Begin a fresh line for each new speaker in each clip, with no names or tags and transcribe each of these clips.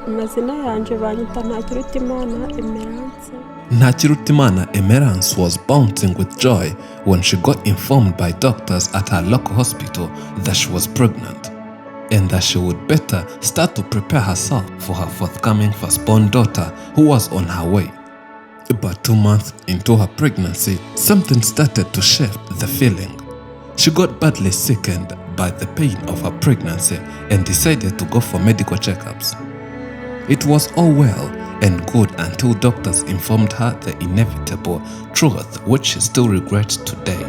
Amazina yanje banyita Ntakirutimana Emerance.
Ntakirutimana Emerance was bouncing with joy when she got informed by doctors at her local hospital that she was pregnant and that she would better start to prepare herself for her forthcoming firstborn daughter who was on her way. But 2 months into her pregnancy, something started to shift the feeling. She got badly sickened by the pain of her pregnancy and decided to go for medical checkups. It was all well and good until doctors informed her the inevitable truth, which she still regrets today.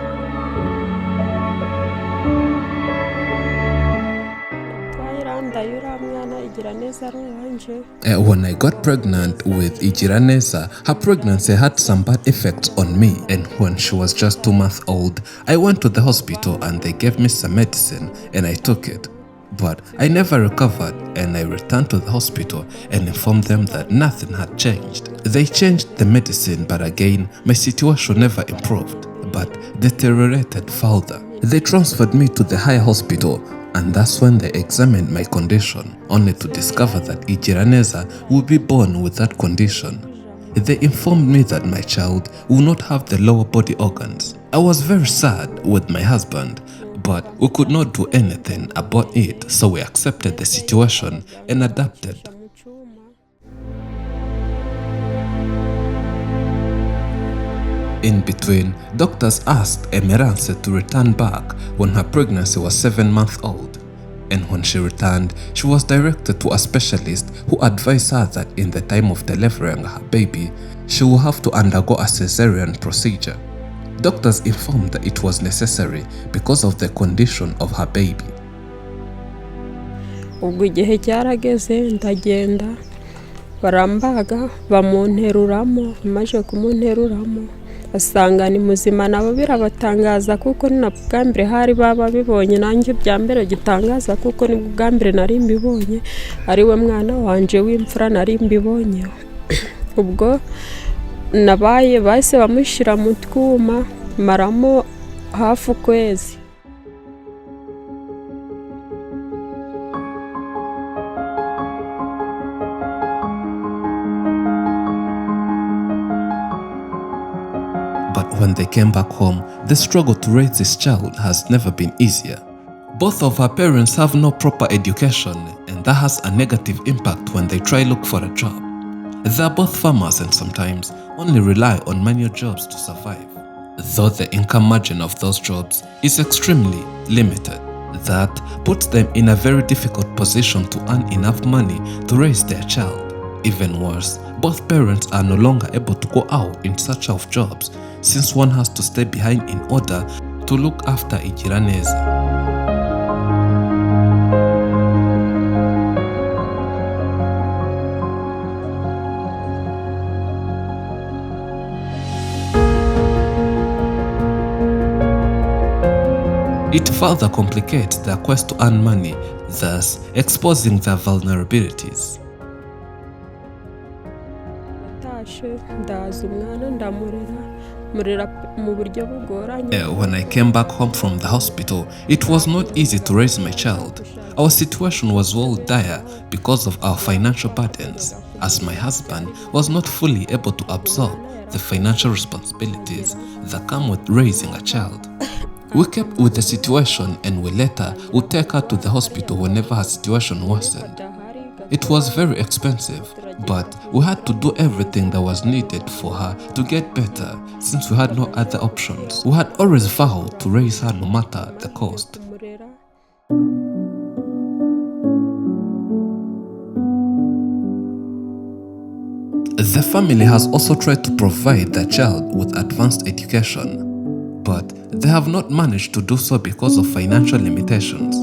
When I got pregnant with Igiraneza, her pregnancy had some bad effects on me, and when she was just 2 months old, I went to the hospital and they gave me some medicine and I took it. But I never recovered and I returned to the hospital and informed them that nothing had changed. They changed the medicine, but again, my situation never improved, but deteriorated further. They transferred me to the higher hospital, and that's when they examined my condition, only to discover that Igiraneza would be born with that condition. They informed me that my child will not have the lower body organs. I was very sad with my husband, but we could not do anything about it, so we accepted the situation and adapted. In between, doctors asked Emerance to return back when her pregnancy was 7 months old. And when she returned, she was directed to a specialist who advised her that in the time of delivering her baby, she will have to undergo a cesarean procedure. Doctors informed that it was necessary because of the condition of her baby.
Ubwo igihe cyarageze ndagenda barambaga bamunteruramo, maze kumunteruramo asanga ni muzima, nabo birabatangaza kuko ni bwa mbere hari baba bibonye, nanjye bya mbere gitangaza kuko ni bwa mbere nari mbibonye, ari we mwana wanje w'imfura nari mbibonye. Ubwo nabaye bahise bamushyira mu twuma maramo hafi ukwezi.
But when they came back home, the struggle to raise this child has never been easier. Both of her parents have no proper education, and that has a negative impact when they try look for a job. They are both farmers and sometimes only rely on manual jobs to survive, though the income margin of those jobs is extremely limited. That puts them in a very difficult position to earn enough money to raise their child. Even worse, both parents are no longer able to go out in search of jobs, since one has to stay behind in order to look after Igiraneza. It further complicates their quest to earn money, thus exposing their vulnerabilities. When I came back home from the hospital, it was not easy to raise my child. Our situation was well dire because of our financial burdens, as my husband was not fully able to absorb the financial responsibilities that come with raising a child. We kept with the situation and we later would take her to the hospital whenever her situation worsened. It was very expensive, but we had to do everything that was needed for her to get better since we had no other options. We had always vowed to raise her no matter the cost. The family has also tried to provide their child with advanced education, but they have not managed to do so because of financial limitations.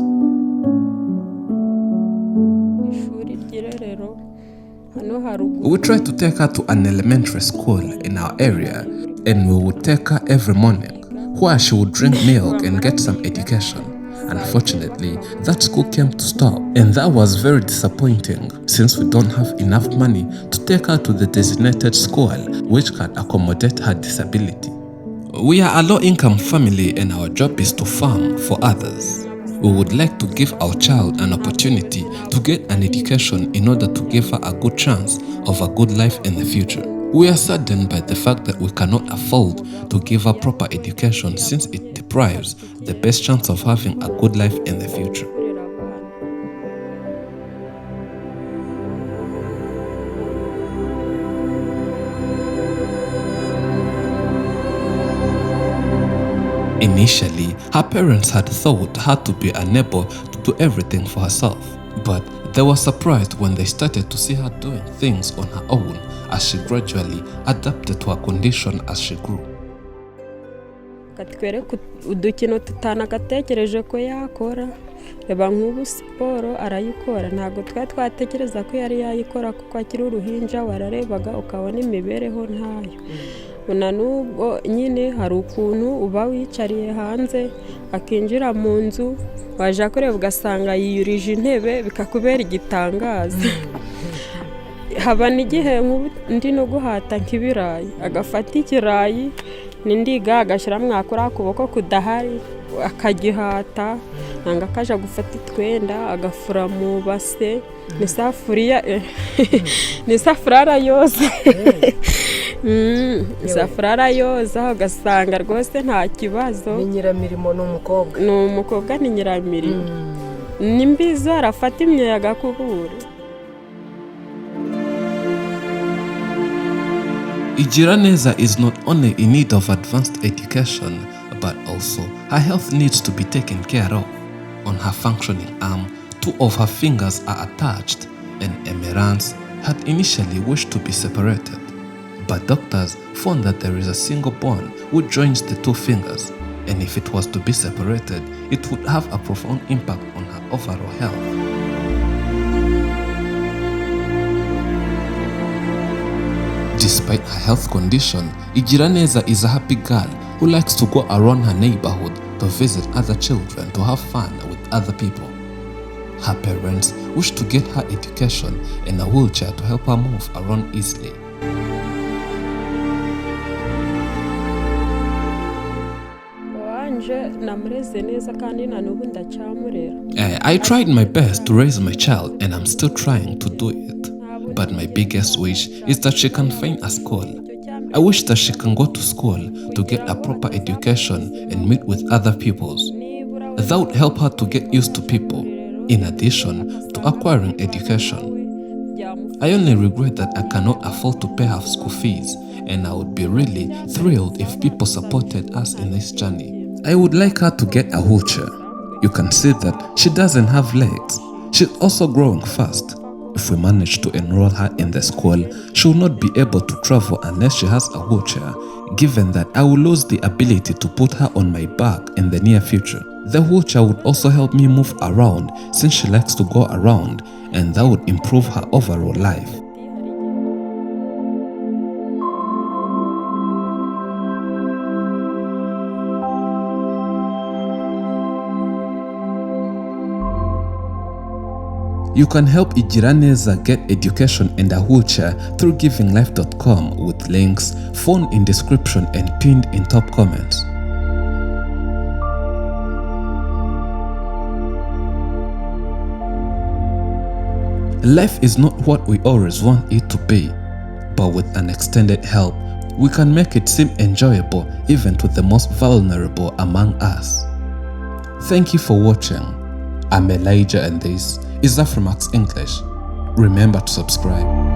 We tried to take her to an elementary school in our area, and we would take her every morning, where she would drink milk and get some education. Unfortunately, that school came to stop, and that was very disappointing since we don't have enough money to take her to the designated school which can accommodate her disability. We are a low-income family and our job is to farm for others. We would like to give our child an opportunity to get an education in order to give her a good chance of a good life in the future. We are saddened by the fact that we cannot afford to give her proper education since it deprives the best chance of having a good life in the future. Initially, her parents had thought her to be unable to do everything for herself, but they were surprised when they started to see her doing things on her own as she gradually adapted to her condition as she grew.
Katwereka udukino tutanagatekereje ko yakora, reba nk'ubu siporo arayikora, ntabwo twatekereza ko yari yayikora kuko akiri uruhinja, wararebaga ukabona imibereho ntayo. Una nubwo nyine hari ukuntu uba wicariye hanze akinjira mu nzu, waje kureba ugasanga yiyurije intebe bikakubera igitangaza. Haba n'igihe ndi no guhata nk'ibirayi, agafata ikirayi n'indiga agashyira mwakora kuboko kudahari akagihata, nanga akaja gufata itwenda agafura mu base n'isafuriya yoza. Isafuriya yoza ugasanga rwose nta kibazo.
Ni nyiramirimo n'umukobwa.
N'umukobwa ni nyiramirimo. Nimbizo arafata imyeyo agakubura.
Igiraneza is not only in need of advanced education, but also her health needs to be taken care of. On her functioning arm, 2 of her fingers are attached, and Emerance had initially wished to be separated. But doctors found that there is a single bone which joins the 2 fingers, and if it was to be separated, it would have a profound impact on her overall health. Despite her health condition, Igiraneza is a happy girl who likes to go around her neighborhood to visit other children to have fun with other people. Her parents wish to get her education and a wheelchair to help her move around easily. I tried my best to raise my child and I'm still trying to do it. But my biggest wish is that she can find a school. I wish that she can go to school to get a proper education and meet with other peoples. That would help her to get used to people, in addition to acquiring education. I only regret that I cannot afford to pay her school fees, and I would be really thrilled if people supported us in this journey. I would like her to get a wheelchair. You can see that she doesn't have legs. She's also growing fast. If we manage to enroll her in the school, she will not be able to travel unless she has a wheelchair, given that I will lose the ability to put her on my back in the near future. The wheelchair would also help me move around since she likes to go around, and that would improve her overall life. You can help Igiraneza get education and a wheelchair through givinglife.com with links, phone in description and pinned in top comments. Life is not what we always want it to be, but with an extended help, we can make it seem enjoyable even to the most vulnerable among us. Thank you for watching. I'm Elijah and this is Afrimax English. Remember to subscribe.